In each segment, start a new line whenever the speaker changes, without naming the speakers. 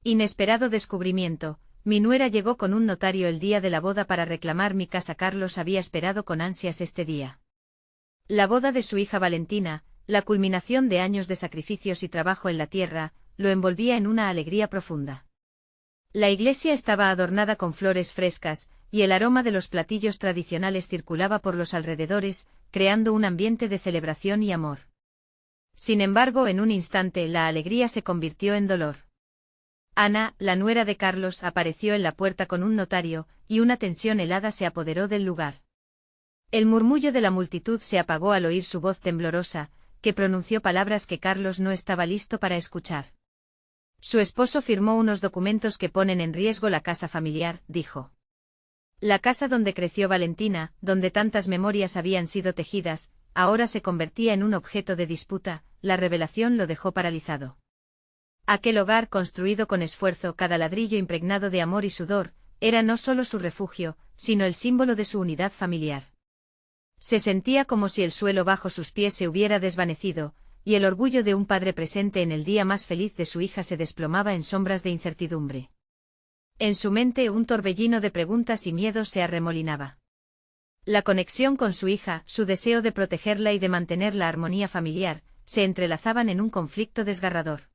Inesperado descubrimiento. Mi nuera llegó con un notario el día de la boda para reclamar mi casa. Carlos había esperado con ansias este día. La boda de su hija Valentina, la culminación de años de sacrificios y trabajo en la tierra, lo envolvía en una alegría profunda. La iglesia estaba adornada con flores frescas, y el aroma de los platillos tradicionales circulaba por los alrededores, creando un ambiente de celebración y amor. Sin embargo, en un instante la alegría se convirtió en dolor. Ana, la nuera de Carlos, apareció en la puerta con un notario, y una tensión helada se apoderó del lugar. El murmullo de la multitud se apagó al oír su voz temblorosa, que pronunció palabras que Carlos no estaba listo para escuchar. Su esposo firmó unos documentos que ponen en riesgo la casa familiar, dijo. La casa donde creció Valentina, donde tantas memorias habían sido tejidas, ahora se convertía en un objeto de disputa. La revelación lo dejó paralizado. Aquel hogar construido con esfuerzo, cada ladrillo impregnado de amor y sudor, era no solo su refugio, sino el símbolo de su unidad familiar. Se sentía como si el suelo bajo sus pies se hubiera desvanecido, y el orgullo de un padre presente en el día más feliz de su hija se desplomaba en sombras de incertidumbre. En su mente un torbellino de preguntas y miedos se arremolinaba. La conexión con su hija, su deseo de protegerla y de mantener la armonía familiar, se entrelazaban en un conflicto desgarrador.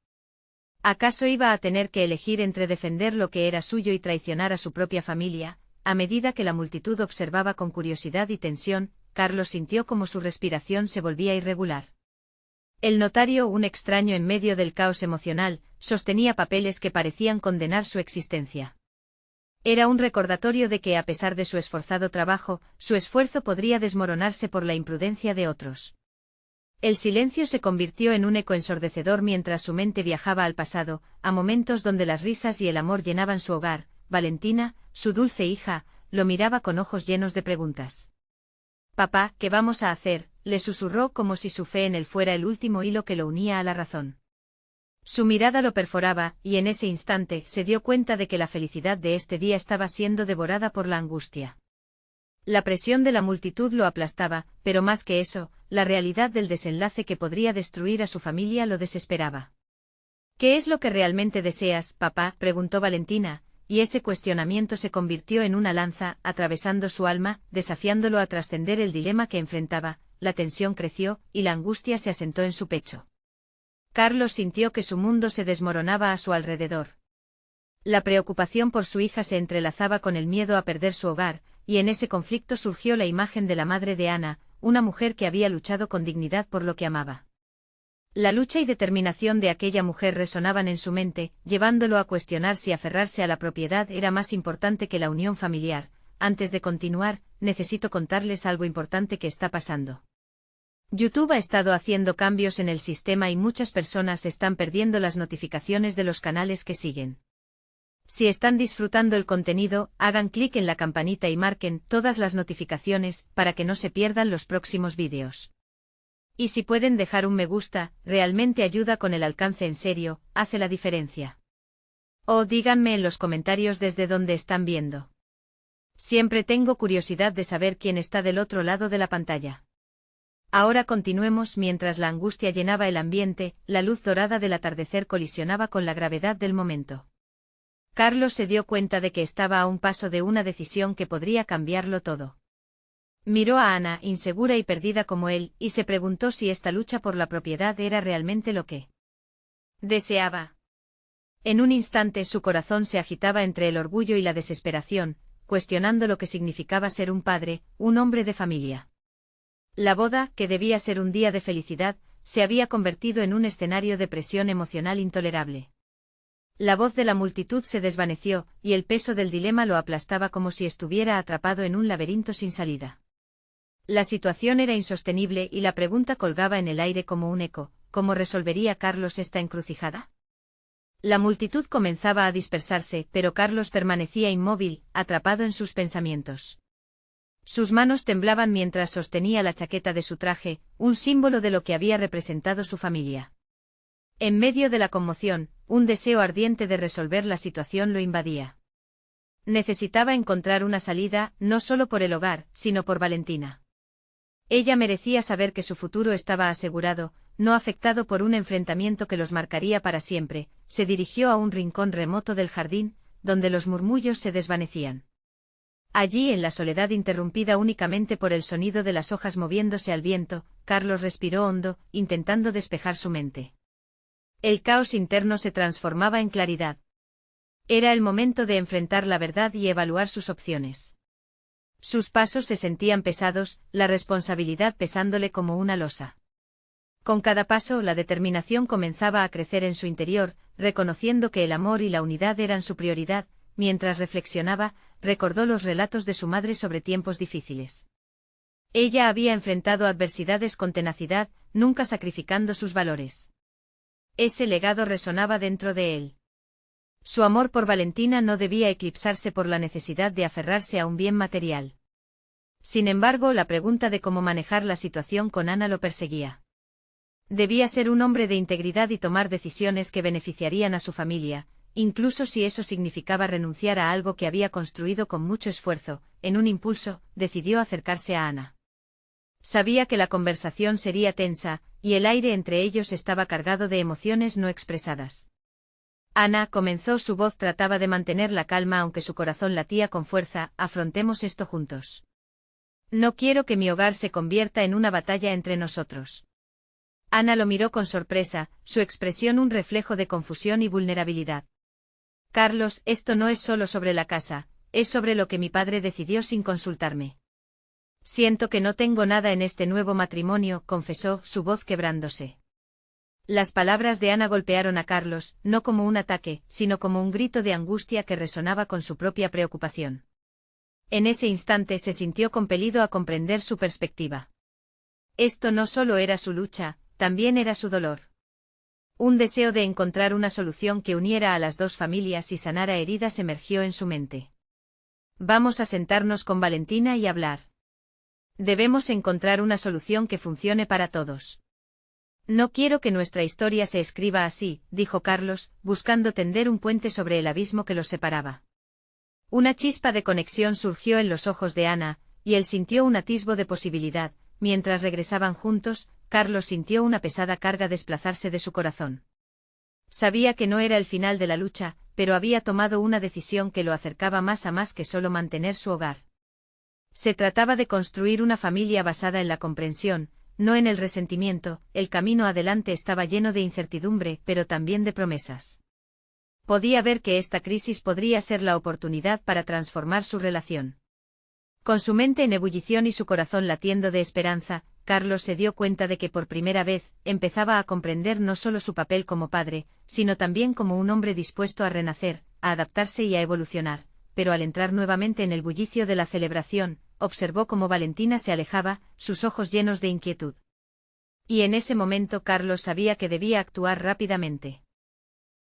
¿Acaso iba a tener que elegir entre defender lo que era suyo y traicionar a su propia familia? A medida que la multitud observaba con curiosidad y tensión, Carlos sintió como su respiración se volvía irregular. El notario, un extraño en medio del caos emocional, sostenía papeles que parecían condenar su existencia. Era un recordatorio de que a pesar de su esforzado trabajo, su esfuerzo podría desmoronarse por la imprudencia de otros. El silencio se convirtió en un eco ensordecedor mientras su mente viajaba al pasado, a momentos donde las risas y el amor llenaban su hogar. Valentina, su dulce hija, lo miraba con ojos llenos de preguntas. «Papá, ¿qué vamos a hacer?», le susurró como si su fe en él fuera el último hilo que lo unía a la razón. Su mirada lo perforaba, y en ese instante se dio cuenta de que la felicidad de este día estaba siendo devorada por la angustia. La presión de la multitud lo aplastaba, pero más que eso, la realidad del desenlace que podría destruir a su familia lo desesperaba. «¿Qué es lo que realmente deseas, papá?», preguntó Valentina, y ese cuestionamiento se convirtió en una lanza, atravesando su alma, desafiándolo a trascender el dilema que enfrentaba. La tensión creció, y la angustia se asentó en su pecho. Carlos sintió que su mundo se desmoronaba a su alrededor. La preocupación por su hija se entrelazaba con el miedo a perder su hogar, y en ese conflicto surgió la imagen de la madre de Ana, una mujer que había luchado con dignidad por lo que amaba. La lucha y determinación de aquella mujer resonaban en su mente, llevándolo a cuestionar si aferrarse a la propiedad era más importante que la unión familiar. Antes de continuar, necesito contarles algo importante que está pasando. YouTube ha estado haciendo cambios en el sistema y muchas personas están perdiendo las notificaciones de los canales que siguen. Si están disfrutando el contenido, hagan clic en la campanita y marquen todas las notificaciones para que no se pierdan los próximos vídeos. Y si pueden dejar un me gusta, realmente ayuda con el alcance, en serio, hace la diferencia. O díganme en los comentarios desde dónde están viendo. Siempre tengo curiosidad de saber quién está del otro lado de la pantalla. Ahora continuemos. Mientras la angustia llenaba el ambiente, la luz dorada del atardecer colisionaba con la gravedad del momento. Carlos se dio cuenta de que estaba a un paso de una decisión que podría cambiarlo todo. Miró a Ana, insegura y perdida como él, y se preguntó si esta lucha por la propiedad era realmente lo que deseaba. En un instante su corazón se agitaba entre el orgullo y la desesperación, cuestionando lo que significaba ser un padre, un hombre de familia. La boda, que debía ser un día de felicidad, se había convertido en un escenario de presión emocional intolerable. La voz de la multitud se desvaneció, y el peso del dilema lo aplastaba como si estuviera atrapado en un laberinto sin salida. La situación era insostenible y la pregunta colgaba en el aire como un eco: ¿cómo resolvería Carlos esta encrucijada? La multitud comenzaba a dispersarse, pero Carlos permanecía inmóvil, atrapado en sus pensamientos. Sus manos temblaban mientras sostenía la chaqueta de su traje, un símbolo de lo que había representado su familia. En medio de la conmoción, un deseo ardiente de resolver la situación lo invadía. Necesitaba encontrar una salida, no solo por el hogar, sino por Valentina. Ella merecía saber que su futuro estaba asegurado, no afectado por un enfrentamiento que los marcaría para siempre, se dirigió a un rincón remoto del jardín, donde los murmullos se desvanecían. Allí, en la soledad interrumpida únicamente por el sonido de las hojas moviéndose al viento, Carlos respiró hondo, intentando despejar su mente. El caos interno se transformaba en claridad. Era el momento de enfrentar la verdad y evaluar sus opciones. Sus pasos se sentían pesados, la responsabilidad pesándole como una losa. Con cada paso, la determinación comenzaba a crecer en su interior, reconociendo que el amor y la unidad eran su prioridad. Mientras reflexionaba, recordó los relatos de su madre sobre tiempos difíciles. Ella había enfrentado adversidades con tenacidad, nunca sacrificando sus valores. Ese legado resonaba dentro de él. Su amor por Valentina no debía eclipsarse por la necesidad de aferrarse a un bien material. Sin embargo, la pregunta de cómo manejar la situación con Ana lo perseguía. Debía ser un hombre de integridad y tomar decisiones que beneficiarían a su familia, incluso si eso significaba renunciar a algo que había construido con mucho esfuerzo. En un impulso, decidió acercarse a Ana. Sabía que la conversación sería tensa, y el aire entre ellos estaba cargado de emociones no expresadas. Ana, comenzó, su voz trataba de mantener la calma aunque su corazón latía con fuerza, afrontemos esto juntos. No quiero que mi hogar se convierta en una batalla entre nosotros. Ana lo miró con sorpresa, su expresión un reflejo de confusión y vulnerabilidad. Carlos, esto no es solo sobre la casa, es sobre lo que mi padre decidió sin consultarme. Siento que no tengo nada en este nuevo matrimonio, confesó, su voz quebrándose. Las palabras de Ana golpearon a Carlos, no como un ataque, sino como un grito de angustia que resonaba con su propia preocupación. En ese instante se sintió compelido a comprender su perspectiva. Esto no solo era su lucha, también era su dolor. Un deseo de encontrar una solución que uniera a las dos familias y sanara heridas emergió en su mente. Vamos a sentarnos con Valentina y hablar. Debemos encontrar una solución que funcione para todos. No quiero que nuestra historia se escriba así, dijo Carlos, buscando tender un puente sobre el abismo que los separaba. Una chispa de conexión surgió en los ojos de Ana, y él sintió un atisbo de posibilidad. Mientras regresaban juntos, Carlos sintió una pesada carga desplazarse de su corazón. Sabía que no era el final de la lucha, pero había tomado una decisión que lo acercaba más a más que solo mantener su hogar. Se trataba de construir una familia basada en la comprensión, no en el resentimiento. El camino adelante estaba lleno de incertidumbre, pero también de promesas. Podía ver que esta crisis podría ser la oportunidad para transformar su relación. Con su mente en ebullición y su corazón latiendo de esperanza, Carlos se dio cuenta de que por primera vez empezaba a comprender no solo su papel como padre, sino también como un hombre dispuesto a renacer, a adaptarse y a evolucionar. Pero al entrar nuevamente en el bullicio de la celebración, observó cómo Valentina se alejaba, sus ojos llenos de inquietud. Y en ese momento Carlos sabía que debía actuar rápidamente.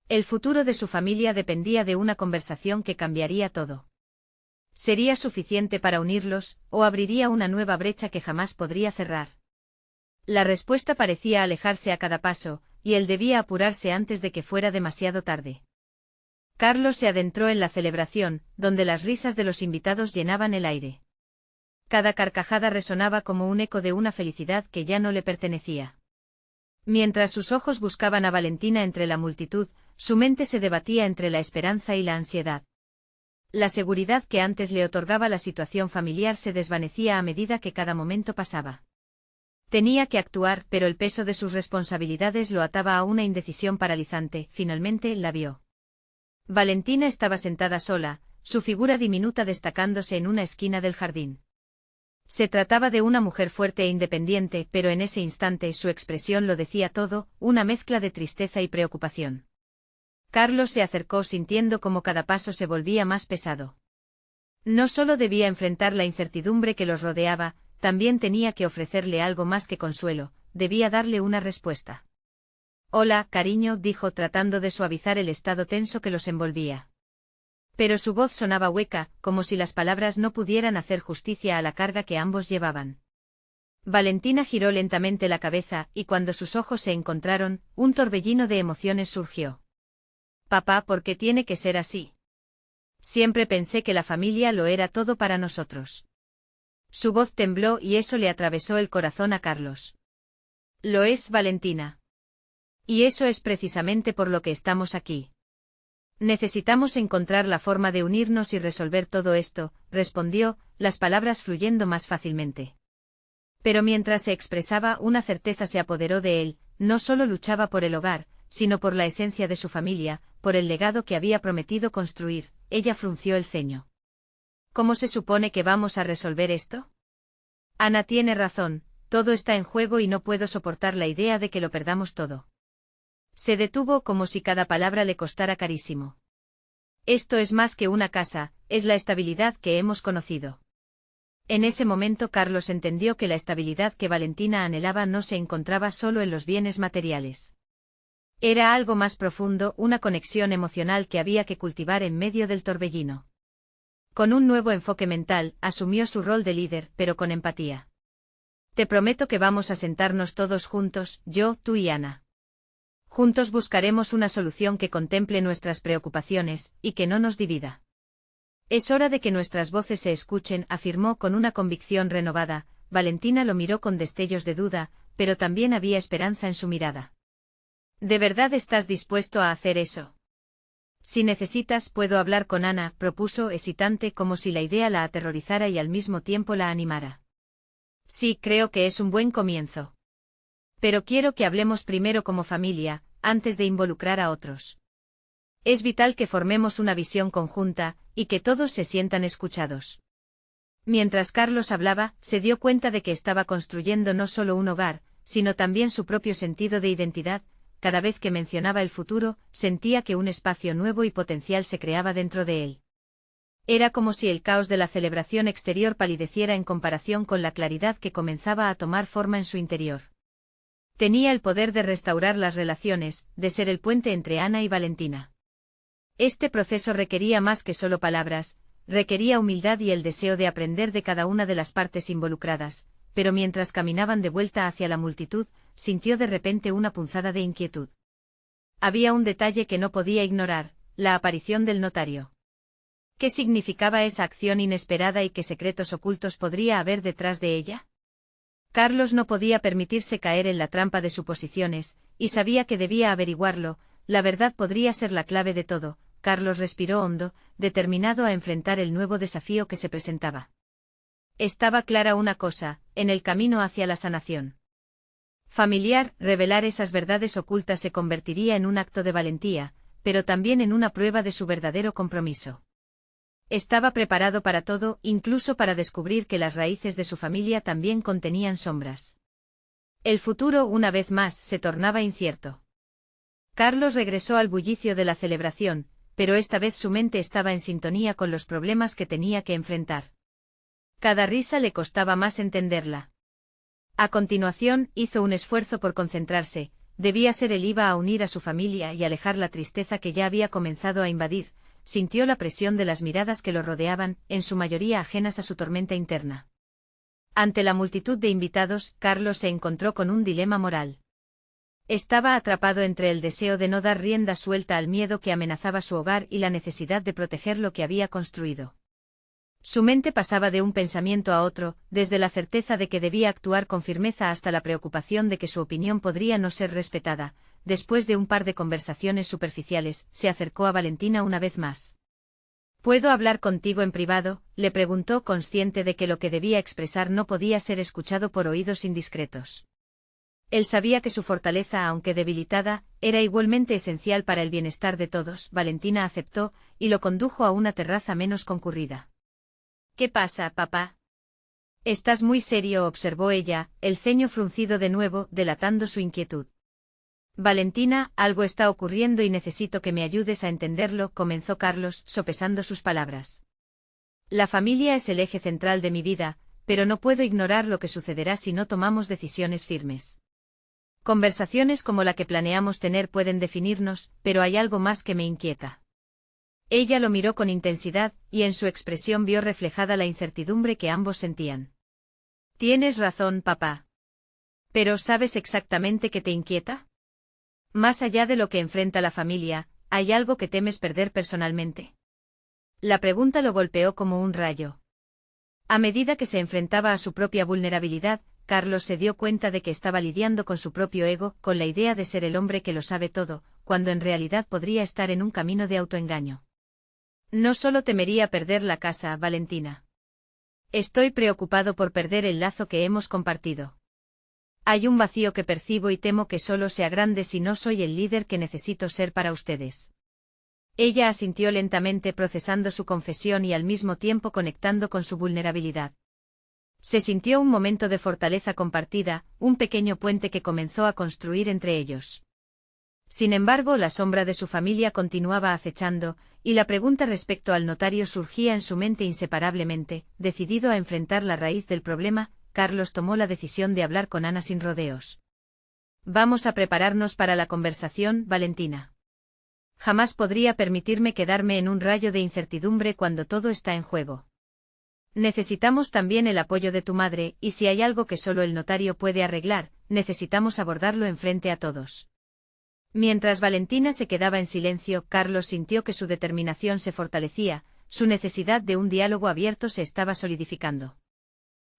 El futuro de su familia dependía de una conversación que cambiaría todo. ¿Sería suficiente para unirlos, o abriría una nueva brecha que jamás podría cerrar? La respuesta parecía alejarse a cada paso, y él debía apurarse antes de que fuera demasiado tarde. Carlos se adentró en la celebración, donde las risas de los invitados llenaban el aire. Cada carcajada resonaba como un eco de una felicidad que ya no le pertenecía. Mientras sus ojos buscaban a Valentina entre la multitud, su mente se debatía entre la esperanza y la ansiedad. La seguridad que antes le otorgaba la situación familiar se desvanecía a medida que cada momento pasaba. Tenía que actuar, pero el peso de sus responsabilidades lo ataba a una indecisión paralizante. Finalmente la vio. Valentina estaba sentada sola, su figura diminuta destacándose en una esquina del jardín. Se trataba de una mujer fuerte e independiente, pero en ese instante su expresión lo decía todo, una mezcla de tristeza y preocupación. Carlos se acercó sintiendo como cada paso se volvía más pesado. No solo debía enfrentar la incertidumbre que los rodeaba, también tenía que ofrecerle algo más que consuelo, debía darle una respuesta. Hola, cariño, dijo tratando de suavizar el estado tenso que los envolvía. Pero su voz sonaba hueca, como si las palabras no pudieran hacer justicia a la carga que ambos llevaban. Valentina giró lentamente la cabeza, y cuando sus ojos se encontraron, un torbellino de emociones surgió. Papá, ¿por qué tiene que ser así? Siempre pensé que la familia lo era todo para nosotros. Su voz tembló y eso le atravesó el corazón a Carlos. Lo es, Valentina. Y eso es precisamente por lo que estamos aquí. Necesitamos encontrar la forma de unirnos y resolver todo esto, respondió, las palabras fluyendo más fácilmente. Pero mientras se expresaba, una certeza se apoderó de él, no solo luchaba por el hogar, sino por la esencia de su familia, por el legado que había prometido construir. Ella frunció el ceño. ¿Cómo se supone que vamos a resolver esto? Ana tiene razón, todo está en juego y no puedo soportar la idea de que lo perdamos todo. Se detuvo como si cada palabra le costara carísimo. Esto es más que una casa, es la estabilidad que hemos conocido. En ese momento Carlos entendió que la estabilidad que Valentina anhelaba no se encontraba solo en los bienes materiales. Era algo más profundo, una conexión emocional que había que cultivar en medio del torbellino. Con un nuevo enfoque mental, asumió su rol de líder, pero con empatía. Te prometo que vamos a sentarnos todos juntos, yo, tú y Ana. Juntos buscaremos una solución que contemple nuestras preocupaciones, y que no nos divida. Es hora de que nuestras voces se escuchen, afirmó con una convicción renovada. Valentina lo miró con destellos de duda, pero también había esperanza en su mirada. ¿De verdad estás dispuesto a hacer eso? Si necesitas, puedo hablar con Ana, propuso hesitante como si la idea la aterrorizara y al mismo tiempo la animara. Sí, creo que es un buen comienzo. Pero quiero que hablemos primero como familia, antes de involucrar a otros. Es vital que formemos una visión conjunta, y que todos se sientan escuchados. Mientras Carlos hablaba, se dio cuenta de que estaba construyendo no solo un hogar, sino también su propio sentido de identidad. Cada vez que mencionaba el futuro, sentía que un espacio nuevo y potencial se creaba dentro de él. Era como si el caos de la celebración exterior palideciera en comparación con la claridad que comenzaba a tomar forma en su interior. Tenía el poder de restaurar las relaciones, de ser el puente entre Ana y Valentina. Este proceso requería más que solo palabras, requería humildad y el deseo de aprender de cada una de las partes involucradas, pero mientras caminaban de vuelta hacia la multitud, sintió de repente una punzada de inquietud. Había un detalle que no podía ignorar, la aparición del notario. ¿Qué significaba esa acción inesperada y qué secretos ocultos podría haber detrás de ella? Carlos no podía permitirse caer en la trampa de suposiciones, y sabía que debía averiguarlo. La verdad podría ser la clave de todo. Carlos respiró hondo, determinado a enfrentar el nuevo desafío que se presentaba. Estaba clara una cosa, en el camino hacia la sanación familiar, revelar esas verdades ocultas se convertiría en un acto de valentía, pero también en una prueba de su verdadero compromiso. Estaba preparado para todo, incluso para descubrir que las raíces de su familia también contenían sombras. El futuro, una vez más, se tornaba incierto. Carlos regresó al bullicio de la celebración, pero esta vez su mente estaba en sintonía con los problemas que tenía que enfrentar. Cada risa le costaba más entenderla. A continuación, hizo un esfuerzo por concentrarse. Debía ser él, iba a unir a su familia y alejar la tristeza que ya había comenzado a invadir. Sintió la presión de las miradas que lo rodeaban, en su mayoría ajenas a su tormenta interna. Ante la multitud de invitados, Carlos se encontró con un dilema moral. Estaba atrapado entre el deseo de no dar rienda suelta al miedo que amenazaba su hogar y la necesidad de proteger lo que había construido. Su mente pasaba de un pensamiento a otro, desde la certeza de que debía actuar con firmeza hasta la preocupación de que su opinión podría no ser respetada. Después de un par de conversaciones superficiales, se acercó a Valentina una vez más. ¿Puedo hablar contigo en privado?, le preguntó, consciente de que lo que debía expresar no podía ser escuchado por oídos indiscretos. Él sabía que su fortaleza, aunque debilitada, era igualmente esencial para el bienestar de todos. Valentina aceptó, y lo condujo a una terraza menos concurrida. ¿Qué pasa, papá? Estás muy serio, observó ella, el ceño fruncido de nuevo, delatando su inquietud. Valentina, algo está ocurriendo y necesito que me ayudes a entenderlo, comenzó Carlos, sopesando sus palabras. La familia es el eje central de mi vida, pero no puedo ignorar lo que sucederá si no tomamos decisiones firmes. Conversaciones como la que planeamos tener pueden definirnos, pero hay algo más que me inquieta. Ella lo miró con intensidad, y en su expresión vio reflejada la incertidumbre que ambos sentían. Tienes razón, papá. Pero ¿sabes exactamente qué te inquieta? Más allá de lo que enfrenta la familia, ¿hay algo que temes perder personalmente? La pregunta lo golpeó como un rayo. A medida que se enfrentaba a su propia vulnerabilidad, Carlos se dio cuenta de que estaba lidiando con su propio ego, con la idea de ser el hombre que lo sabe todo, cuando en realidad podría estar en un camino de autoengaño. No solo temería perder la casa, Valentina. Estoy preocupado por perder el lazo que hemos compartido. Hay un vacío que percibo y temo que solo sea grande si no soy el líder que necesito ser para ustedes. Ella asintió lentamente, procesando su confesión y al mismo tiempo conectando con su vulnerabilidad. Se sintió un momento de fortaleza compartida, un pequeño puente que comenzó a construir entre ellos. Sin embargo, la sombra de su familia continuaba acechando, y la pregunta respecto al notario surgía en su mente inseparablemente. Decidido a enfrentar la raíz del problema, Carlos tomó la decisión de hablar con Ana sin rodeos. Vamos a prepararnos para la conversación, Valentina. Jamás podría permitirme quedarme en un rayo de incertidumbre cuando todo está en juego. Necesitamos también el apoyo de tu madre, y si hay algo que solo el notario puede arreglar, necesitamos abordarlo enfrente a todos. Mientras Valentina se quedaba en silencio, Carlos sintió que su determinación se fortalecía, su necesidad de un diálogo abierto se estaba solidificando.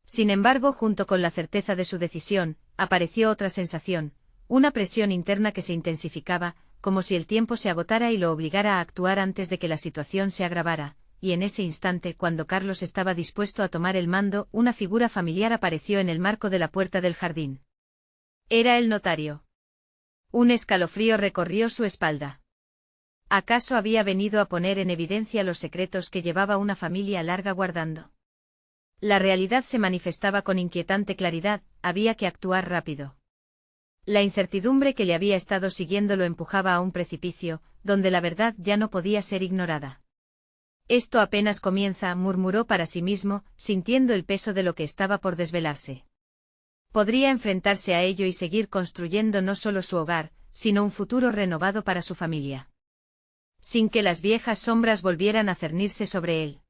Sin embargo, junto con la certeza de su decisión, apareció otra sensación, una presión interna que se intensificaba, como si el tiempo se agotara y lo obligara a actuar antes de que la situación se agravara, y en ese instante, cuando Carlos estaba dispuesto a tomar el mando, una figura familiar apareció en el marco de la puerta del jardín. Era el notario. Un escalofrío recorrió su espalda. ¿Acaso había venido a poner en evidencia los secretos que llevaba una familia larga guardando? La realidad se manifestaba con inquietante claridad, había que actuar rápido. La incertidumbre que le había estado siguiendo lo empujaba a un precipicio, donde la verdad ya no podía ser ignorada. Esto apenas comienza, murmuró para sí mismo, sintiendo el peso de lo que estaba por desvelarse. Podría enfrentarse a ello y seguir construyendo no solo su hogar, sino un futuro renovado para su familia. Sin que las viejas sombras volvieran a cernirse sobre él.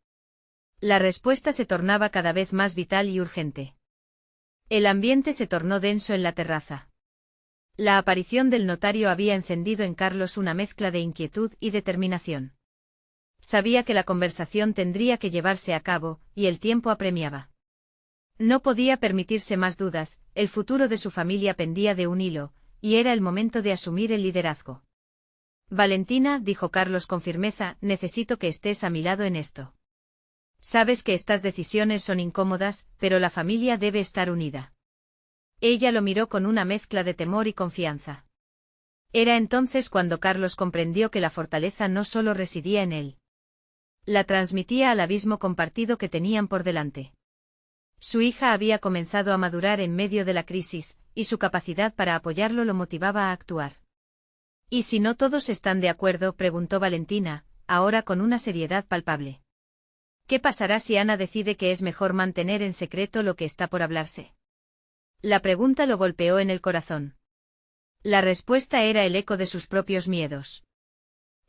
La respuesta se tornaba cada vez más vital y urgente. El ambiente se tornó denso en la terraza. La aparición del notario había encendido en Carlos una mezcla de inquietud y determinación. Sabía que la conversación tendría que llevarse a cabo, y el tiempo apremiaba. No podía permitirse más dudas, el futuro de su familia pendía de un hilo, y era el momento de asumir el liderazgo. Valentina, dijo Carlos con firmeza, necesito que estés a mi lado en esto. Sabes que estas decisiones son incómodas, pero la familia debe estar unida. Ella lo miró con una mezcla de temor y confianza. Era entonces cuando Carlos comprendió que la fortaleza no solo residía en él. La transmitía al abismo compartido que tenían por delante. Su hija había comenzado a madurar en medio de la crisis, y su capacidad para apoyarlo lo motivaba a actuar. ¿Y si no todos están de acuerdo?, preguntó Valentina, ahora con una seriedad palpable. ¿Qué pasará si Ana decide que es mejor mantener en secreto lo que está por hablarse? La pregunta lo golpeó en el corazón. La respuesta era el eco de sus propios miedos.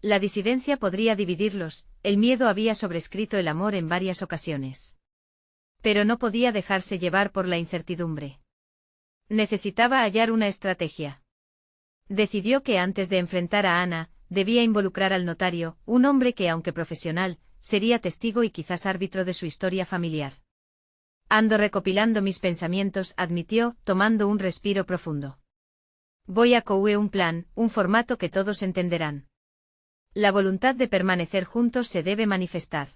La disidencia podría dividirlos, el miedo había sobrescrito el amor en varias ocasiones. Pero no podía dejarse llevar por la incertidumbre. Necesitaba hallar una estrategia. Decidió que antes de enfrentar a Ana, debía involucrar al notario, un hombre que, aunque profesional, sería testigo y quizás árbitro de su historia familiar. Ando recopilando mis pensamientos, admitió, tomando un respiro profundo. Voy a coue un plan, un formato que todos entenderán. La voluntad de permanecer juntos se debe manifestar.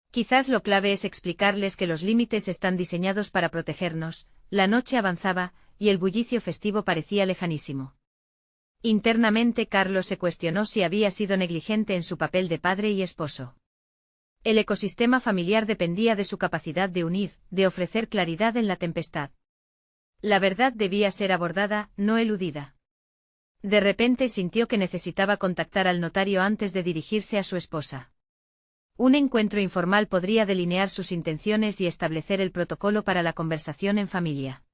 Quizás lo clave es explicarles que los límites están diseñados para protegernos. La noche avanzaba, y el bullicio festivo parecía lejanísimo. Internamente Carlos se cuestionó si había sido negligente en su papel de padre y esposo. El ecosistema familiar dependía de su capacidad de unir, de ofrecer claridad en la tempestad. La verdad debía ser abordada, no eludida. De repente sintió que necesitaba contactar al notario antes de dirigirse a su esposa. Un encuentro informal podría delinear sus intenciones y establecer el protocolo para la conversación en familia.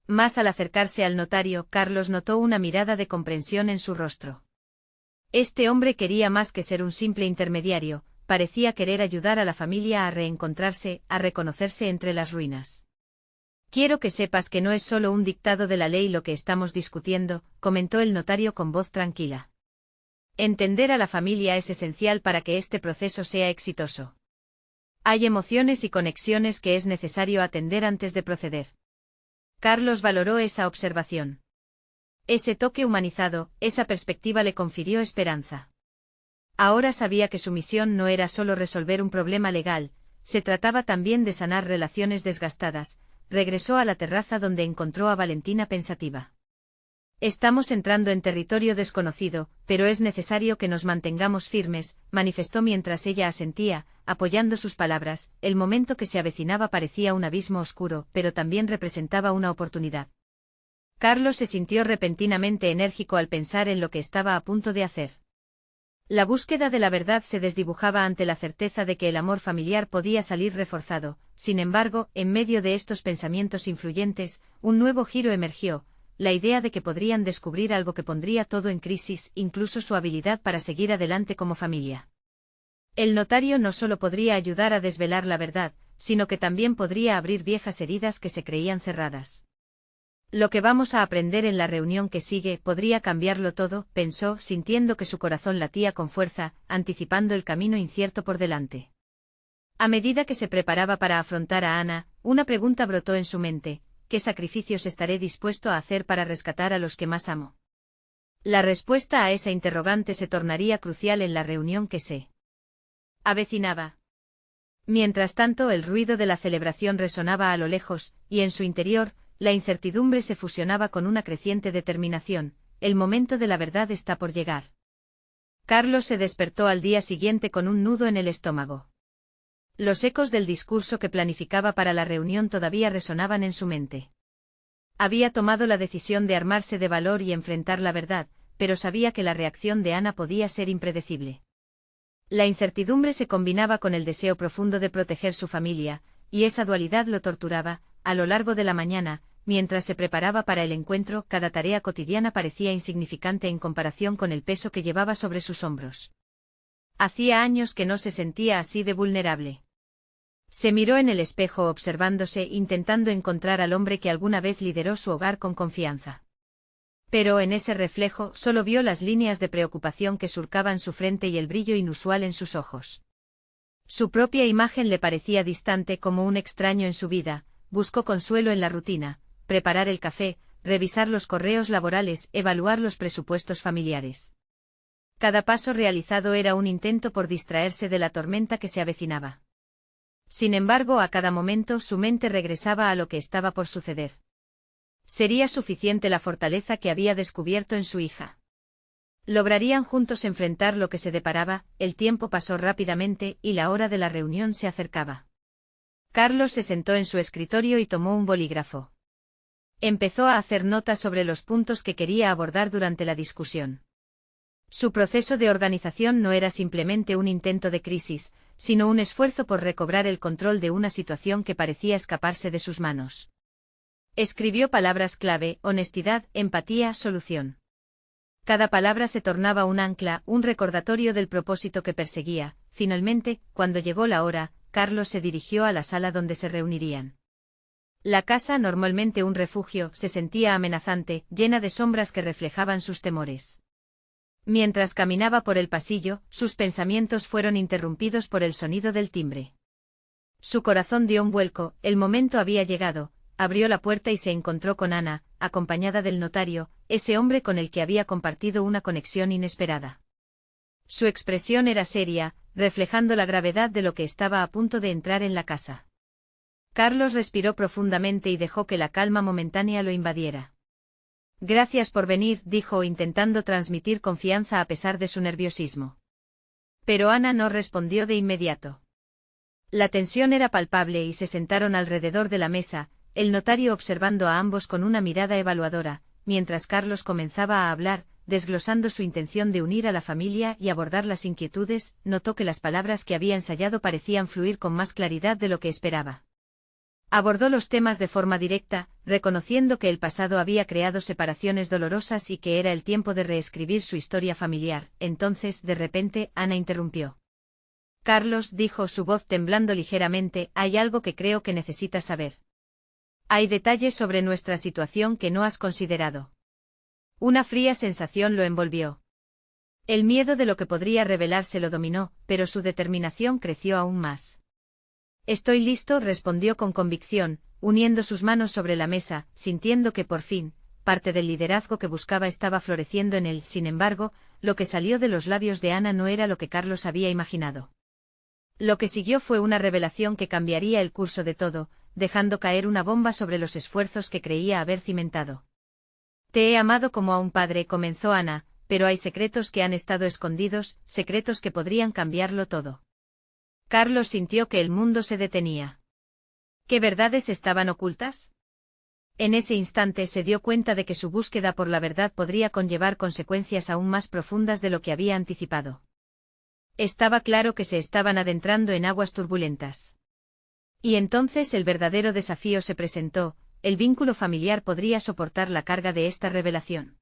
Más al acercarse al notario, Carlos notó una mirada de comprensión en su rostro. Este hombre quería más que ser un simple intermediario, parecía querer ayudar a la familia a reencontrarse, a reconocerse entre las ruinas. Quiero que sepas que no es solo un dictado de la ley lo que estamos discutiendo, comentó el notario con voz tranquila. Entender a la familia es esencial para que este proceso sea exitoso. Hay emociones y conexiones que es necesario atender antes de proceder. Carlos valoró esa observación. Ese toque humanizado, esa perspectiva le confirió esperanza. Ahora sabía que su misión no era solo resolver un problema legal, se trataba también de sanar relaciones desgastadas. Regresó a la terraza donde encontró a Valentina pensativa. Estamos entrando en territorio desconocido, pero es necesario que nos mantengamos firmes, manifestó mientras ella asentía, apoyando sus palabras. El momento que se avecinaba parecía un abismo oscuro, pero también representaba una oportunidad. Carlos se sintió repentinamente enérgico al pensar en lo que estaba a punto de hacer. La búsqueda de la verdad se desdibujaba ante la certeza de que el amor familiar podía salir reforzado. Sin embargo, en medio de estos pensamientos influyentes, un nuevo giro emergió, la idea de que podrían descubrir algo que pondría todo en crisis, incluso su habilidad para seguir adelante como familia. El notario no solo podría ayudar a desvelar la verdad, sino que también podría abrir viejas heridas que se creían cerradas. Lo que vamos a aprender en la reunión que sigue podría cambiarlo todo, pensó, sintiendo que su corazón latía con fuerza, anticipando el camino incierto por delante. A medida que se preparaba para afrontar a Ana, una pregunta brotó en su mente: ¿qué sacrificios estaré dispuesto a hacer para rescatar a los que más amo? La respuesta a esa interrogante se tornaría crucial en la reunión que se avecinaba. Mientras tanto, el ruido de la celebración resonaba a lo lejos, y en su interior, la incertidumbre se fusionaba con una creciente determinación. El momento de la verdad está por llegar. Carlos se despertó al día siguiente con un nudo en el estómago. Los ecos del discurso que planificaba para la reunión todavía resonaban en su mente. Había tomado la decisión de armarse de valor y enfrentar la verdad, pero sabía que la reacción de Ana podía ser impredecible. La incertidumbre se combinaba con el deseo profundo de proteger su familia, y esa dualidad lo torturaba. A lo largo de la mañana, mientras se preparaba para el encuentro, cada tarea cotidiana parecía insignificante en comparación con el peso que llevaba sobre sus hombros. Hacía años que no se sentía así de vulnerable. Se miró en el espejo observándose, intentando encontrar al hombre que alguna vez lideró su hogar con confianza. Pero en ese reflejo solo vio las líneas de preocupación que surcaban su frente y el brillo inusual en sus ojos. Su propia imagen le parecía distante, como un extraño en su vida. Buscó consuelo en la rutina: preparar el café, revisar los correos laborales, evaluar los presupuestos familiares. Cada paso realizado era un intento por distraerse de la tormenta que se avecinaba. Sin embargo, a cada momento su mente regresaba a lo que estaba por suceder. ¿Sería suficiente la fortaleza que había descubierto en su hija? ¿Lograrían juntos enfrentar lo que se deparaba? El tiempo pasó rápidamente, y la hora de la reunión se acercaba. Carlos se sentó en su escritorio y tomó un bolígrafo. Empezó a hacer notas sobre los puntos que quería abordar durante la discusión. Su proceso de organización no era simplemente un intento de crisis, sino un esfuerzo por recobrar el control de una situación que parecía escaparse de sus manos. Escribió palabras clave: honestidad, empatía, solución. Cada palabra se tornaba un ancla, un recordatorio del propósito que perseguía. Finalmente, cuando llegó la hora, Carlos se dirigió a la sala donde se reunirían. La casa, normalmente un refugio, se sentía amenazante, llena de sombras que reflejaban sus temores. Mientras caminaba por el pasillo, sus pensamientos fueron interrumpidos por el sonido del timbre. Su corazón dio un vuelco, el momento había llegado. Abrió la puerta y se encontró con Ana, acompañada del notario, ese hombre con el que había compartido una conexión inesperada. Su expresión era seria, reflejando la gravedad de lo que estaba a punto de entrar en la casa. Carlos respiró profundamente y dejó que la calma momentánea lo invadiera. Gracias por venir, dijo, intentando transmitir confianza a pesar de su nerviosismo. Pero Ana no respondió de inmediato. La tensión era palpable y se sentaron alrededor de la mesa, el notario observando a ambos con una mirada evaluadora, mientras Carlos comenzaba a hablar, desglosando su intención de unir a la familia y abordar las inquietudes. Notó que las palabras que había ensayado parecían fluir con más claridad de lo que esperaba. Abordó los temas de forma directa, reconociendo que el pasado había creado separaciones dolorosas y que era el tiempo de reescribir su historia familiar. Entonces, de repente, Ana interrumpió. Carlos, dijo, su voz temblando ligeramente, hay algo que creo que necesitas saber. Hay detalles sobre nuestra situación que no has considerado. Una fría sensación lo envolvió. El miedo de lo que podría revelarse lo dominó, pero su determinación creció aún más. Estoy listo, respondió con convicción, uniendo sus manos sobre la mesa, sintiendo que por fin, parte del liderazgo que buscaba estaba floreciendo en él. Sin embargo, lo que salió de los labios de Ana no era lo que Carlos había imaginado. Lo que siguió fue una revelación que cambiaría el curso de todo, dejando caer una bomba sobre los esfuerzos que creía haber cimentado. Te he amado como a un padre, comenzó Ana, pero hay secretos que han estado escondidos, secretos que podrían cambiarlo todo. Carlos sintió que el mundo se detenía. ¿Qué verdades estaban ocultas? En ese instante se dio cuenta de que su búsqueda por la verdad podría conllevar consecuencias aún más profundas de lo que había anticipado. Estaba claro que se estaban adentrando en aguas turbulentas. Y entonces el verdadero desafío se presentó: el vínculo familiar podría soportar la carga de esta revelación.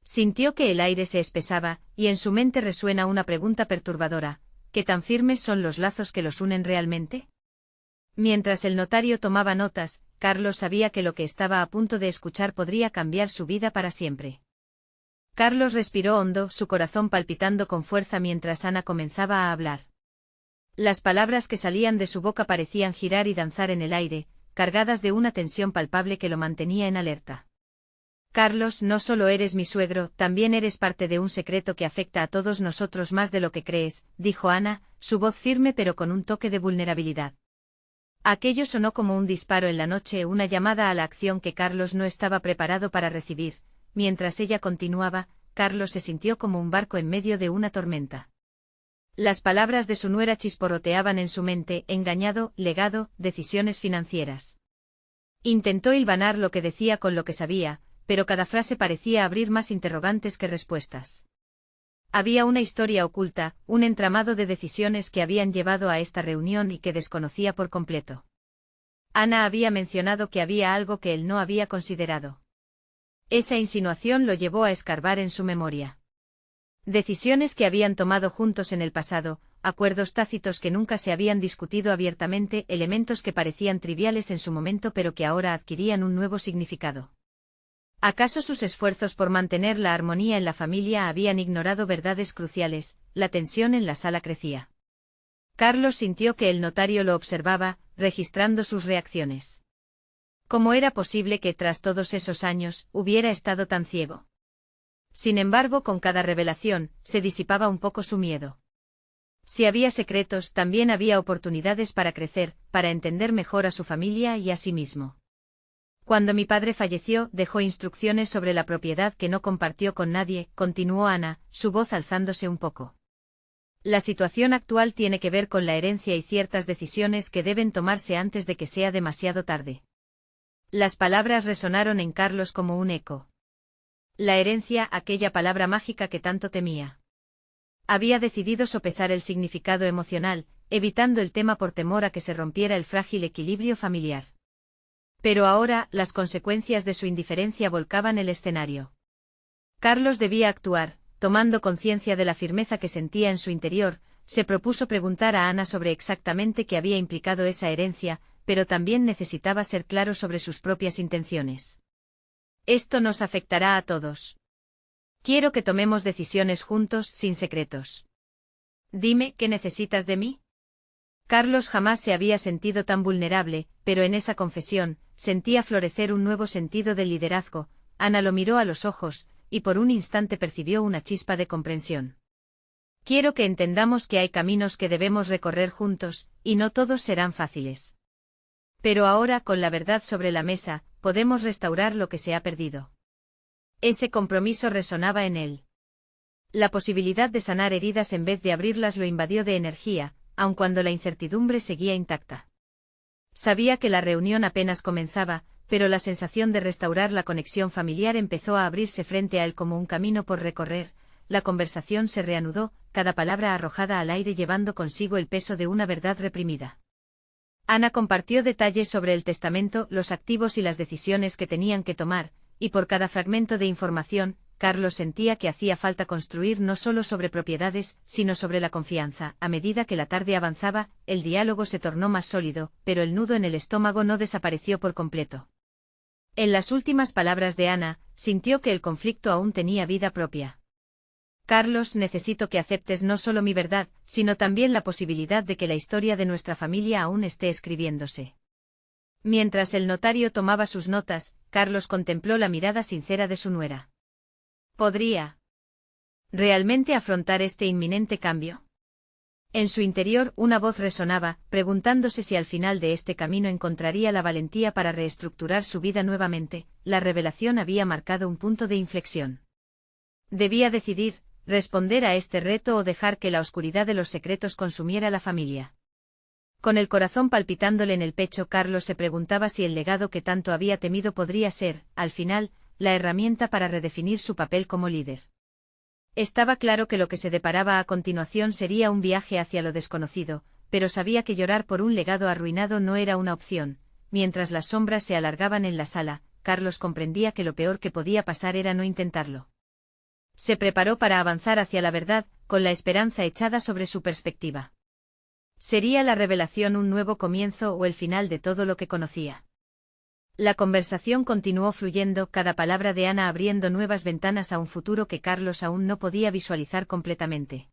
Sintió que el aire se espesaba, y en su mente resuena una pregunta perturbadora: ¿qué tan firmes son los lazos que los unen realmente? Mientras el notario tomaba notas, Carlos sabía que lo que estaba a punto de escuchar podría cambiar su vida para siempre. Carlos respiró hondo, su corazón palpitando con fuerza mientras Ana comenzaba a hablar. Las palabras que salían de su boca parecían girar y danzar en el aire, cargadas de una tensión palpable que lo mantenía en alerta. Carlos, no solo eres mi suegro, también eres parte de un secreto que afecta a todos nosotros más de lo que crees, dijo Ana, su voz firme pero con un toque de vulnerabilidad. Aquello sonó como un disparo en la noche, una llamada a la acción que Carlos no estaba preparado para recibir. Mientras ella continuaba, Carlos se sintió como un barco en medio de una tormenta. Las palabras de su nuera chisporroteaban en su mente: engañado, legado, decisiones financieras. Intentó hilvanar lo que decía con lo que sabía, pero cada frase parecía abrir más interrogantes que respuestas. Había una historia oculta, un entramado de decisiones que habían llevado a esta reunión y que desconocía por completo. Ana había mencionado que había algo que él no había considerado. Esa insinuación lo llevó a escarbar en su memoria. Decisiones que habían tomado juntos en el pasado, acuerdos tácitos que nunca se habían discutido abiertamente, elementos que parecían triviales en su momento pero que ahora adquirían un nuevo significado. ¿Acaso sus esfuerzos por mantener la armonía en la familia habían ignorado verdades cruciales? La tensión en la sala crecía. Carlos sintió que el notario lo observaba, registrando sus reacciones. ¿Cómo era posible que, tras todos esos años, hubiera estado tan ciego? Sin embargo, con cada revelación, se disipaba un poco su miedo. Si había secretos, también había oportunidades para crecer, para entender mejor a su familia y a sí mismo. Cuando mi padre falleció, dejó instrucciones sobre la propiedad que no compartió con nadie, continuó Ana, su voz alzándose un poco. La situación actual tiene que ver con la herencia y ciertas decisiones que deben tomarse antes de que sea demasiado tarde. Las palabras resonaron en Carlos como un eco. La herencia, aquella palabra mágica que tanto temía. Había decidido sopesar el significado emocional, evitando el tema por temor a que se rompiera el frágil equilibrio familiar. Pero ahora, las consecuencias de su indiferencia volcaban el escenario. Carlos debía actuar, tomando conciencia de la firmeza que sentía en su interior. Se propuso preguntar a Ana sobre exactamente qué había implicado esa herencia, pero también necesitaba ser claro sobre sus propias intenciones. Esto nos afectará a todos. Quiero que tomemos decisiones juntos, sin secretos. Dime, ¿qué necesitas de mí? Carlos jamás se había sentido tan vulnerable, pero en esa confesión, sentía florecer un nuevo sentido del liderazgo. Ana lo miró a los ojos, y por un instante percibió una chispa de comprensión. Quiero que entendamos que hay caminos que debemos recorrer juntos, y no todos serán fáciles. Pero ahora, con la verdad sobre la mesa, podemos restaurar lo que se ha perdido. Ese compromiso resonaba en él. La posibilidad de sanar heridas en vez de abrirlas lo invadió de energía, aun cuando la incertidumbre seguía intacta. Sabía que la reunión apenas comenzaba, pero la sensación de restaurar la conexión familiar empezó a abrirse frente a él como un camino por recorrer. La conversación se reanudó, cada palabra arrojada al aire llevando consigo el peso de una verdad reprimida. Ana compartió detalles sobre el testamento, los activos y las decisiones que tenían que tomar, y por cada fragmento de información, Carlos sentía que hacía falta construir no solo sobre propiedades, sino sobre la confianza. A medida que la tarde avanzaba, el diálogo se tornó más sólido, pero el nudo en el estómago no desapareció por completo. En las últimas palabras de Ana, sintió que el conflicto aún tenía vida propia. Carlos, necesito que aceptes no solo mi verdad, sino también la posibilidad de que la historia de nuestra familia aún esté escribiéndose. Mientras el notario tomaba sus notas, Carlos contempló la mirada sincera de su nuera. ¿Podría realmente afrontar este inminente cambio? En su interior una voz resonaba, preguntándose si al final de este camino encontraría la valentía para reestructurar su vida nuevamente. La revelación había marcado un punto de inflexión. Debía decidir, responder a este reto o dejar que la oscuridad de los secretos consumiera la familia. Con el corazón palpitándole en el pecho, Carlos se preguntaba si el legado que tanto había temido podría ser, al final, la herramienta para redefinir su papel como líder. Estaba claro que lo que se deparaba a continuación sería un viaje hacia lo desconocido, pero sabía que llorar por un legado arruinado no era una opción. Mientras las sombras se alargaban en la sala, Carlos comprendía que lo peor que podía pasar era no intentarlo. Se preparó para avanzar hacia la verdad, con la esperanza echada sobre su perspectiva. ¿Sería la revelación un nuevo comienzo o el final de todo lo que conocía? La conversación continuó fluyendo, cada palabra de Ana abriendo nuevas ventanas a un futuro que Carlos aún no podía visualizar completamente.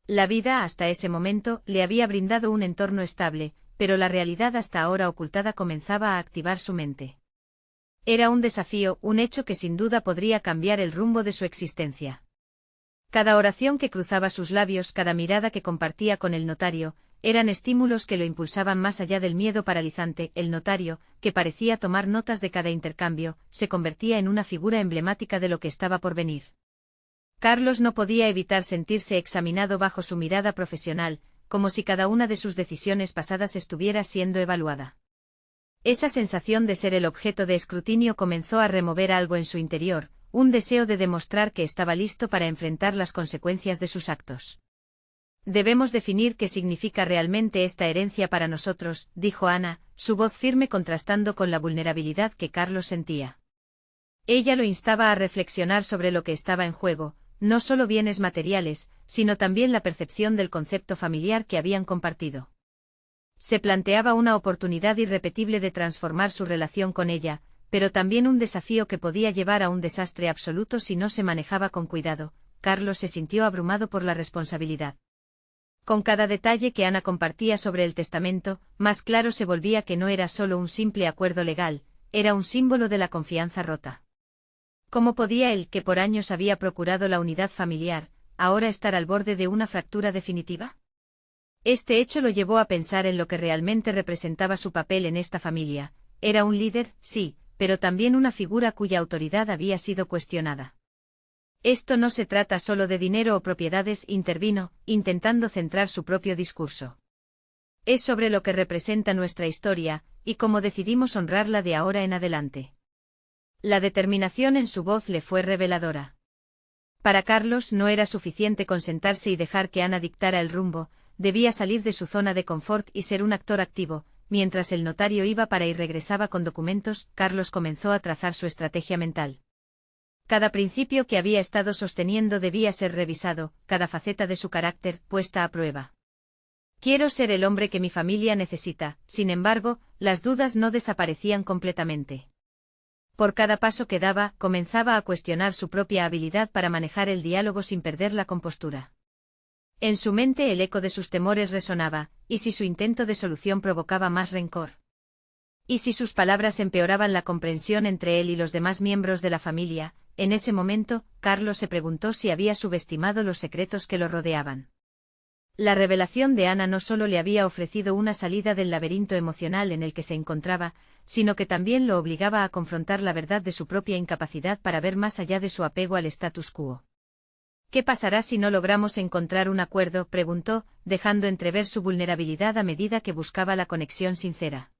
La vida hasta ese momento le había brindado un entorno estable, pero la realidad hasta ahora ocultada comenzaba a activar su mente. Era un desafío, un hecho que sin duda podría cambiar el rumbo de su existencia. Cada oración que cruzaba sus labios, cada mirada que compartía con el notario, eran estímulos que lo impulsaban más allá del miedo paralizante. El notario, que parecía tomar notas de cada intercambio, se convertía en una figura emblemática de lo que estaba por venir. Carlos no podía evitar sentirse examinado bajo su mirada profesional, como si cada una de sus decisiones pasadas estuviera siendo evaluada. Esa sensación de ser el objeto de escrutinio comenzó a remover algo en su interior, un deseo de demostrar que estaba listo para enfrentar las consecuencias de sus actos. Debemos definir qué significa realmente esta herencia para nosotros, dijo Ana, su voz firme contrastando con la vulnerabilidad que Carlos sentía. Ella lo instaba a reflexionar sobre lo que estaba en juego, no solo bienes materiales, sino también la percepción del concepto familiar que habían compartido. Se planteaba una oportunidad irrepetible de transformar su relación con ella, pero también un desafío que podía llevar a un desastre absoluto si no se manejaba con cuidado. Carlos se sintió abrumado por la responsabilidad. Con cada detalle que Ana compartía sobre el testamento, más claro se volvía que no era solo un simple acuerdo legal, era un símbolo de la confianza rota. ¿Cómo podía él, que por años había procurado la unidad familiar, ahora estar al borde de una fractura definitiva? Este hecho lo llevó a pensar en lo que realmente representaba su papel en esta familia. Era un líder, sí, pero también una figura cuya autoridad había sido cuestionada. Esto no se trata solo de dinero o propiedades, intervino, intentando centrar su propio discurso. Es sobre lo que representa nuestra historia, y cómo decidimos honrarla de ahora en adelante. La determinación en su voz le fue reveladora. Para Carlos no era suficiente con sentarse y dejar que Ana dictara el rumbo, debía salir de su zona de confort y ser un actor activo. Mientras el notario iba para y regresaba con documentos, Carlos comenzó a trazar su estrategia mental. Cada principio que había estado sosteniendo debía ser revisado, cada faceta de su carácter puesta a prueba. Quiero ser el hombre que mi familia necesita. Sin embargo, las dudas no desaparecían completamente. Por cada paso que daba, comenzaba a cuestionar su propia habilidad para manejar el diálogo sin perder la compostura. En su mente el eco de sus temores resonaba, ¿y si su intento de solución provocaba más rencor? ¿Y si sus palabras empeoraban la comprensión entre él y los demás miembros de la familia? En ese momento, Carlos se preguntó si había subestimado los secretos que lo rodeaban. La revelación de Ana no solo le había ofrecido una salida del laberinto emocional en el que se encontraba, sino que también lo obligaba a confrontar la verdad de su propia incapacidad para ver más allá de su apego al status quo. ¿Qué pasará si no logramos encontrar un acuerdo?, preguntó, dejando entrever su vulnerabilidad a medida que buscaba la conexión sincera.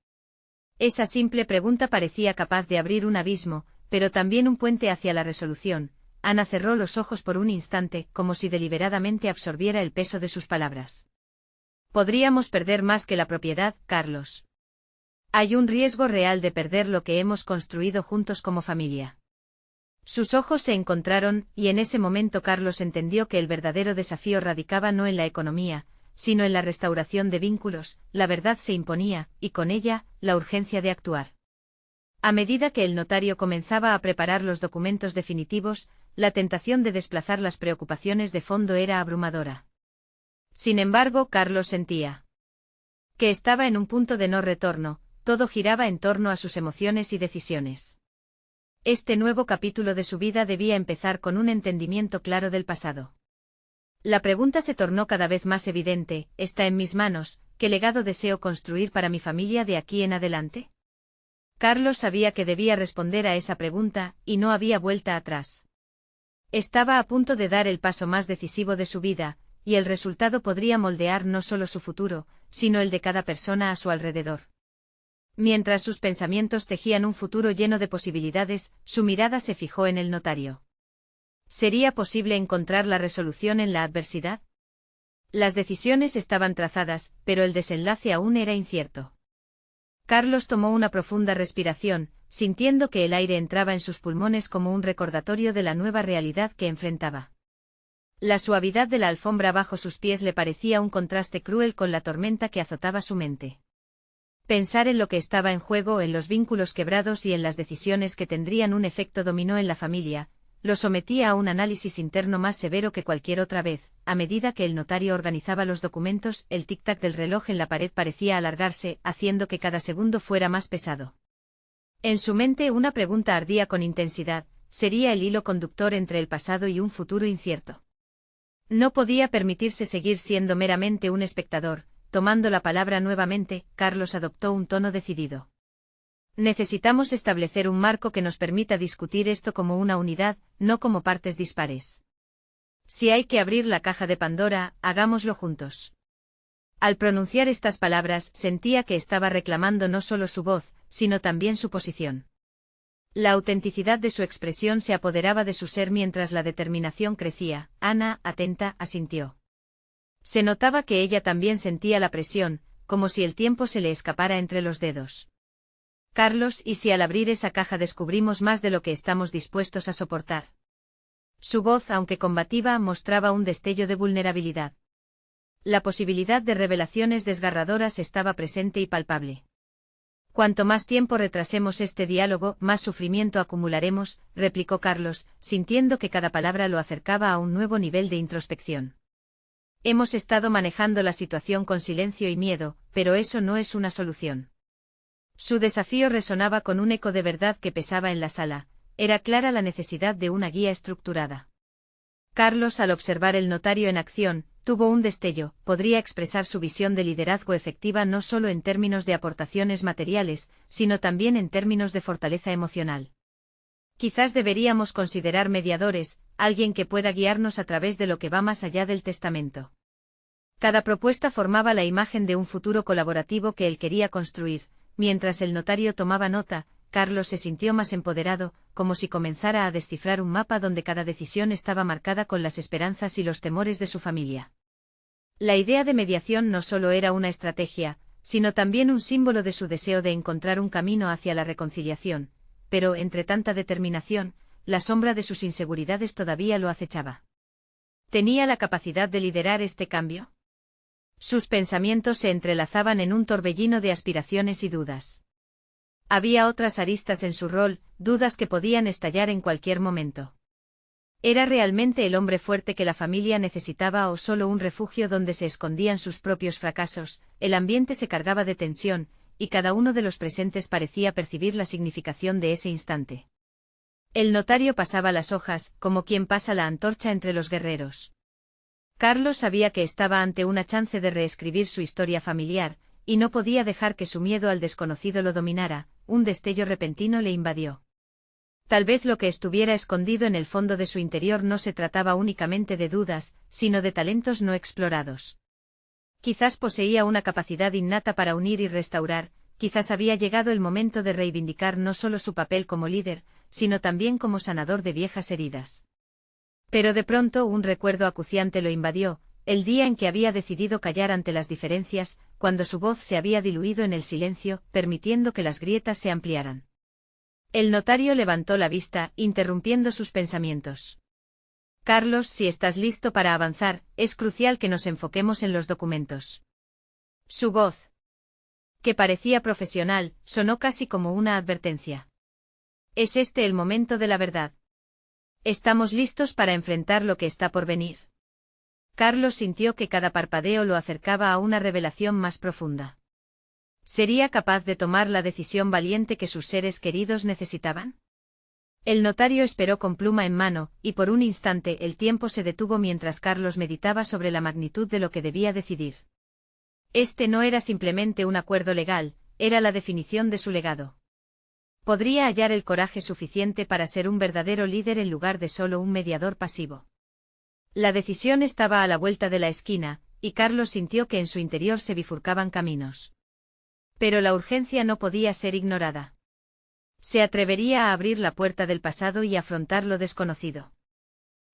Esa simple pregunta parecía capaz de abrir un abismo, pero también un puente hacia la resolución. Ana cerró los ojos por un instante, como si deliberadamente absorbiera el peso de sus palabras. Podríamos perder más que la propiedad, Carlos. Hay un riesgo real de perder lo que hemos construido juntos como familia. Sus ojos se encontraron, y en ese momento Carlos entendió que el verdadero desafío radicaba no en la economía, sino en la restauración de vínculos. La verdad se imponía, y con ella, la urgencia de actuar. A medida que el notario comenzaba a preparar los documentos definitivos, la tentación de desplazar las preocupaciones de fondo era abrumadora. Sin embargo, Carlos sentía que estaba en un punto de no retorno, todo giraba en torno a sus emociones y decisiones. Este nuevo capítulo de su vida debía empezar con un entendimiento claro del pasado. La pregunta se tornó cada vez más evidente: ¿está en mis manos? ¿Qué legado deseo construir para mi familia de aquí en adelante? Carlos sabía que debía responder a esa pregunta, y no había vuelta atrás. Estaba a punto de dar el paso más decisivo de su vida, y el resultado podría moldear no solo su futuro, sino el de cada persona a su alrededor. Mientras sus pensamientos tejían un futuro lleno de posibilidades, su mirada se fijó en el notario. ¿Sería posible encontrar la resolución en la adversidad? Las decisiones estaban trazadas, pero el desenlace aún era incierto. Carlos tomó una profunda respiración, sintiendo que el aire entraba en sus pulmones como un recordatorio de la nueva realidad que enfrentaba. La suavidad de la alfombra bajo sus pies le parecía un contraste cruel con la tormenta que azotaba su mente. Pensar en lo que estaba en juego, en los vínculos quebrados y en las decisiones que tendrían un efecto dominó en la familia, lo sometía a un análisis interno más severo que cualquier otra vez. A medida que el notario organizaba los documentos, el tic-tac del reloj en la pared parecía alargarse, haciendo que cada segundo fuera más pesado. En su mente una pregunta ardía con intensidad: ¿sería el hilo conductor entre el pasado y un futuro incierto? No podía permitirse seguir siendo meramente un espectador. Tomando la palabra nuevamente, Carlos adoptó un tono decidido. Necesitamos establecer un marco que nos permita discutir esto como una unidad, no como partes dispares. Si hay que abrir la caja de Pandora, hagámoslo juntos. Al pronunciar estas palabras, sentía que estaba reclamando no solo su voz, sino también su posición. La autenticidad de su expresión se apoderaba de su ser mientras la determinación crecía. Ana, atenta, asintió. Se notaba que ella también sentía la presión, como si el tiempo se le escapara entre los dedos. Carlos, ¿y si al abrir esa caja descubrimos más de lo que estamos dispuestos a soportar? Su voz, aunque combativa, mostraba un destello de vulnerabilidad. La posibilidad de revelaciones desgarradoras estaba presente y palpable. Cuanto más tiempo retrasemos este diálogo, más sufrimiento acumularemos, replicó Carlos, sintiendo que cada palabra lo acercaba a un nuevo nivel de introspección. Hemos estado manejando la situación con silencio y miedo, pero eso no es una solución. Su desafío resonaba con un eco de verdad que pesaba en la sala. Era clara la necesidad de una guía estructurada. Carlos, al observar el notario en acción, tuvo un destello: podría expresar su visión de liderazgo efectiva no solo en términos de aportaciones materiales, sino también en términos de fortaleza emocional. Quizás deberíamos considerar mediadores, alguien que pueda guiarnos a través de lo que va más allá del testamento. Cada propuesta formaba la imagen de un futuro colaborativo que él quería construir. Mientras el notario tomaba nota, Carlos se sintió más empoderado, como si comenzara a descifrar un mapa donde cada decisión estaba marcada con las esperanzas y los temores de su familia. La idea de mediación no solo era una estrategia, sino también un símbolo de su deseo de encontrar un camino hacia la reconciliación. Pero, entre tanta determinación, la sombra de sus inseguridades todavía lo acechaba. ¿Tenía la capacidad de liderar este cambio? Sus pensamientos se entrelazaban en un torbellino de aspiraciones y dudas. Había otras aristas en su rol, dudas que podían estallar en cualquier momento. ¿Era realmente el hombre fuerte que la familia necesitaba o solo un refugio donde se escondían sus propios fracasos? El ambiente se cargaba de tensión, y cada uno de los presentes parecía percibir la significación de ese instante. El notario pasaba las hojas, como quien pasa la antorcha entre los guerreros. Carlos sabía que estaba ante una chance de reescribir su historia familiar, y no podía dejar que su miedo al desconocido lo dominara. Un destello repentino le invadió. Tal vez lo que estuviera escondido en el fondo de su interior no se trataba únicamente de dudas, sino de talentos no explorados. Quizás poseía una capacidad innata para unir y restaurar, quizás había llegado el momento de reivindicar no solo su papel como líder, sino también como sanador de viejas heridas. Pero de pronto un recuerdo acuciante lo invadió, el día en que había decidido callar ante las diferencias, cuando su voz se había diluido en el silencio, permitiendo que las grietas se ampliaran. El notario levantó la vista, interrumpiendo sus pensamientos. Carlos, si estás listo para avanzar, es crucial que nos enfoquemos en los documentos. Su voz, que parecía profesional, sonó casi como una advertencia. ¿Es este el momento de la verdad? Estamos listos para enfrentar lo que está por venir. Carlos sintió que cada parpadeo lo acercaba a una revelación más profunda. ¿Sería capaz de tomar la decisión valiente que sus seres queridos necesitaban? El notario esperó con pluma en mano, y por un instante el tiempo se detuvo mientras Carlos meditaba sobre la magnitud de lo que debía decidir. Este no era simplemente un acuerdo legal, era la definición de su legado. Podría hallar el coraje suficiente para ser un verdadero líder en lugar de solo un mediador pasivo. La decisión estaba a la vuelta de la esquina, y Carlos sintió que en su interior se bifurcaban caminos. Pero la urgencia no podía ser ignorada. Se atrevería a abrir la puerta del pasado y afrontar lo desconocido.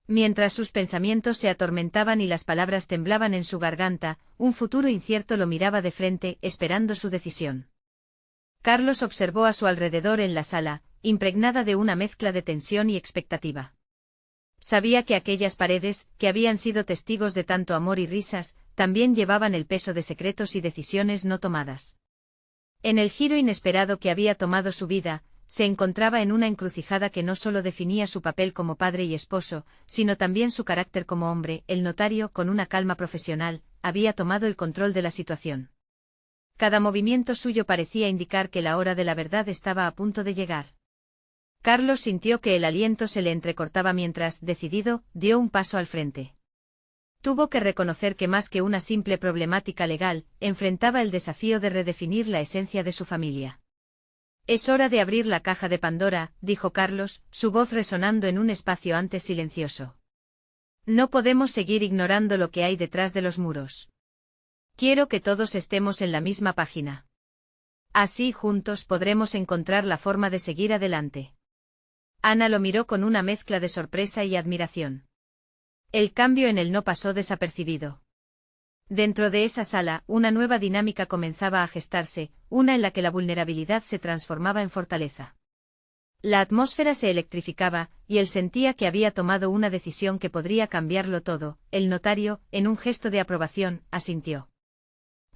Mientras sus pensamientos se atormentaban y las palabras temblaban en su garganta, un futuro incierto lo miraba de frente, esperando su decisión. Carlos observó a su alrededor en la sala, impregnada de una mezcla de tensión y expectativa. Sabía que aquellas paredes, que habían sido testigos de tanto amor y risas, también llevaban el peso de secretos y decisiones no tomadas. En el giro inesperado que había tomado su vida, se encontraba en una encrucijada que no solo definía su papel como padre y esposo, sino también su carácter como hombre. El notario, con una calma profesional, había tomado el control de la situación. Cada movimiento suyo parecía indicar que la hora de la verdad estaba a punto de llegar. Carlos sintió que el aliento se le entrecortaba mientras, decidido, dio un paso al frente. Tuvo que reconocer que más que una simple problemática legal, enfrentaba el desafío de redefinir la esencia de su familia. Es hora de abrir la caja de Pandora, dijo Carlos, su voz resonando en un espacio antes silencioso. No podemos seguir ignorando lo que hay detrás de los muros. Quiero que todos estemos en la misma página. Así juntos podremos encontrar la forma de seguir adelante. Ana lo miró con una mezcla de sorpresa y admiración. El cambio en él no pasó desapercibido. Dentro de esa sala, una nueva dinámica comenzaba a gestarse, una en la que la vulnerabilidad se transformaba en fortaleza. La atmósfera se electrificaba, y él sentía que había tomado una decisión que podría cambiarlo todo. El notario, en un gesto de aprobación, asintió.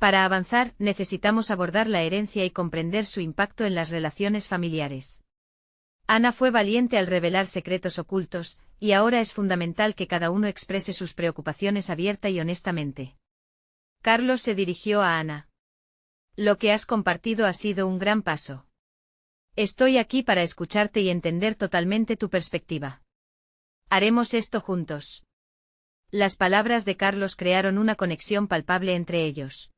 Para avanzar, necesitamos abordar la herencia y comprender su impacto en las relaciones familiares. Ana fue valiente al revelar secretos ocultos, y ahora es fundamental que cada uno exprese sus preocupaciones abierta y honestamente. Carlos se dirigió a Ana. Lo que has compartido ha sido un gran paso. Estoy aquí para escucharte y entender totalmente tu perspectiva. Haremos esto juntos. Las palabras de Carlos crearon una conexión palpable entre ellos.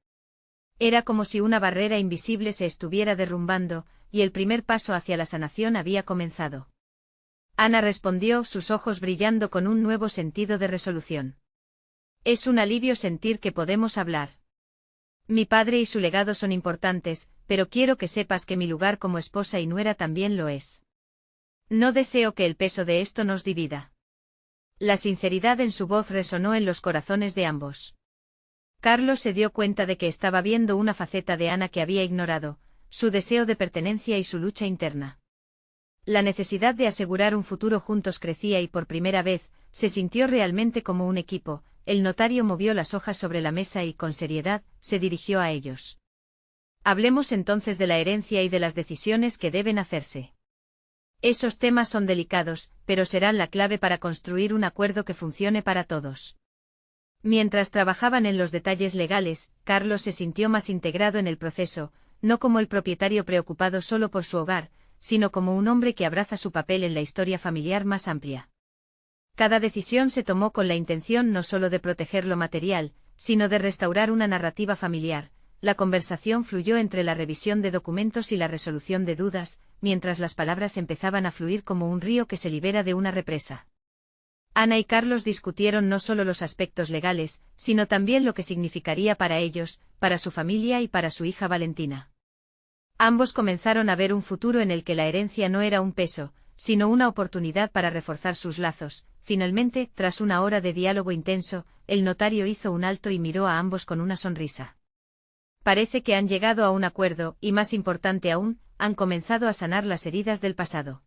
Era como si una barrera invisible se estuviera derrumbando, y el primer paso hacia la sanación había comenzado. Ana respondió, sus ojos brillando con un nuevo sentido de resolución. Es un alivio sentir que podemos hablar. Mi padre y su legado son importantes, pero quiero que sepas que mi lugar como esposa y nuera también lo es. No deseo que el peso de esto nos divida. La sinceridad en su voz resonó en los corazones de ambos. Carlos se dio cuenta de que estaba viendo una faceta de Ana que había ignorado, su deseo de pertenencia y su lucha interna. La necesidad de asegurar un futuro juntos crecía y por primera vez, se sintió realmente como un equipo. El notario movió las hojas sobre la mesa y, con seriedad, se dirigió a ellos. Hablemos entonces de la herencia y de las decisiones que deben hacerse. Esos temas son delicados, pero serán la clave para construir un acuerdo que funcione para todos. Mientras trabajaban en los detalles legales, Carlos se sintió más integrado en el proceso, no como el propietario preocupado solo por su hogar, sino como un hombre que abraza su papel en la historia familiar más amplia. Cada decisión se tomó con la intención no solo de proteger lo material, sino de restaurar una narrativa familiar. La conversación fluyó entre la revisión de documentos y la resolución de dudas, mientras las palabras empezaban a fluir como un río que se libera de una represa. Ana y Carlos discutieron no solo los aspectos legales, sino también lo que significaría para ellos, para su familia y para su hija Valentina. Ambos comenzaron a ver un futuro en el que la herencia no era un peso, sino una oportunidad para reforzar sus lazos. Finalmente, tras una hora de diálogo intenso, el notario hizo un alto y miró a ambos con una sonrisa. Parece que han llegado a un acuerdo, y más importante aún, han comenzado a sanar las heridas del pasado.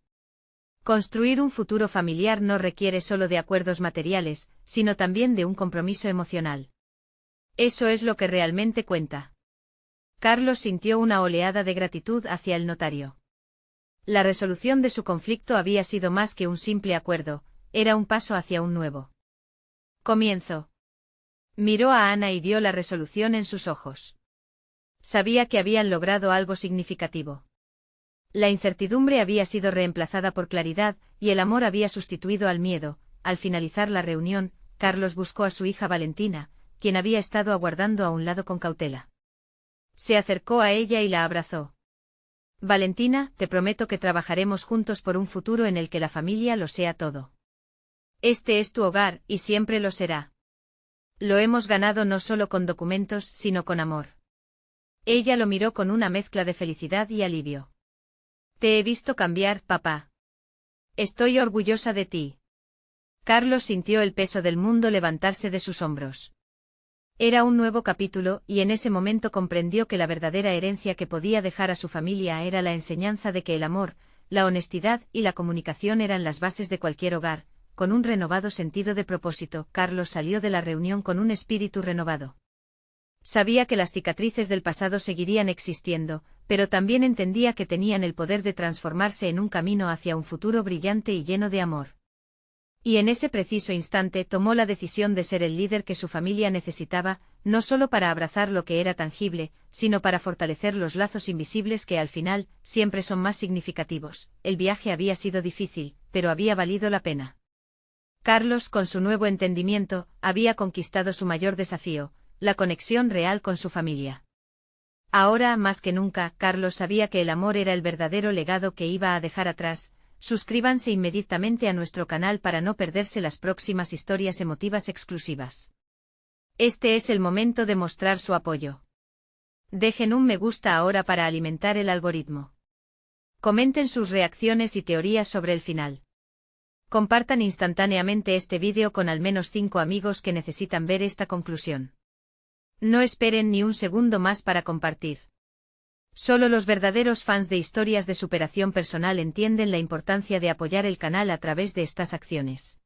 Construir un futuro familiar no requiere solo de acuerdos materiales, sino también de un compromiso emocional. Eso es lo que realmente cuenta. Carlos sintió una oleada de gratitud hacia el notario. La resolución de su conflicto había sido más que un simple acuerdo, era un paso hacia un nuevo comienzo. Miró a Ana y vio la resolución en sus ojos. Sabía que habían logrado algo significativo. La incertidumbre había sido reemplazada por claridad, y el amor había sustituido al miedo. Al finalizar la reunión, Carlos buscó a su hija Valentina, quien había estado aguardando a un lado con cautela. Se acercó a ella y la abrazó. Valentina, te prometo que trabajaremos juntos por un futuro en el que la familia lo sea todo. Este es tu hogar, y siempre lo será. Lo hemos ganado no solo con documentos, sino con amor. Ella lo miró con una mezcla de felicidad y alivio. Te he visto cambiar, papá. Estoy orgullosa de ti. Carlos sintió el peso del mundo levantarse de sus hombros. Era un nuevo capítulo, y en ese momento comprendió que la verdadera herencia que podía dejar a su familia era la enseñanza de que el amor, la honestidad y la comunicación eran las bases de cualquier hogar. Con un renovado sentido de propósito, Carlos salió de la reunión con un espíritu renovado. Sabía que las cicatrices del pasado seguirían existiendo, pero también entendía que tenían el poder de transformarse en un camino hacia un futuro brillante y lleno de amor. Y en ese preciso instante tomó la decisión de ser el líder que su familia necesitaba, no solo para abrazar lo que era tangible, sino para fortalecer los lazos invisibles que al final siempre son más significativos. El viaje había sido difícil, pero había valido la pena. Carlos, con su nuevo entendimiento, había conquistado su mayor desafío, la conexión real con su familia. Ahora, más que nunca, Carlos sabía que el amor era el verdadero legado que iba a dejar atrás. Suscríbanse inmediatamente a nuestro canal para no perderse las próximas historias emotivas exclusivas. Este es el momento de mostrar su apoyo. Dejen un me gusta ahora para alimentar el algoritmo. Comenten sus reacciones y teorías sobre el final. Compartan instantáneamente este vídeo con al menos 5 amigos que necesitan ver esta conclusión. No esperen ni un segundo más para compartir. Solo los verdaderos fans de historias de superación personal entienden la importancia de apoyar el canal a través de estas acciones.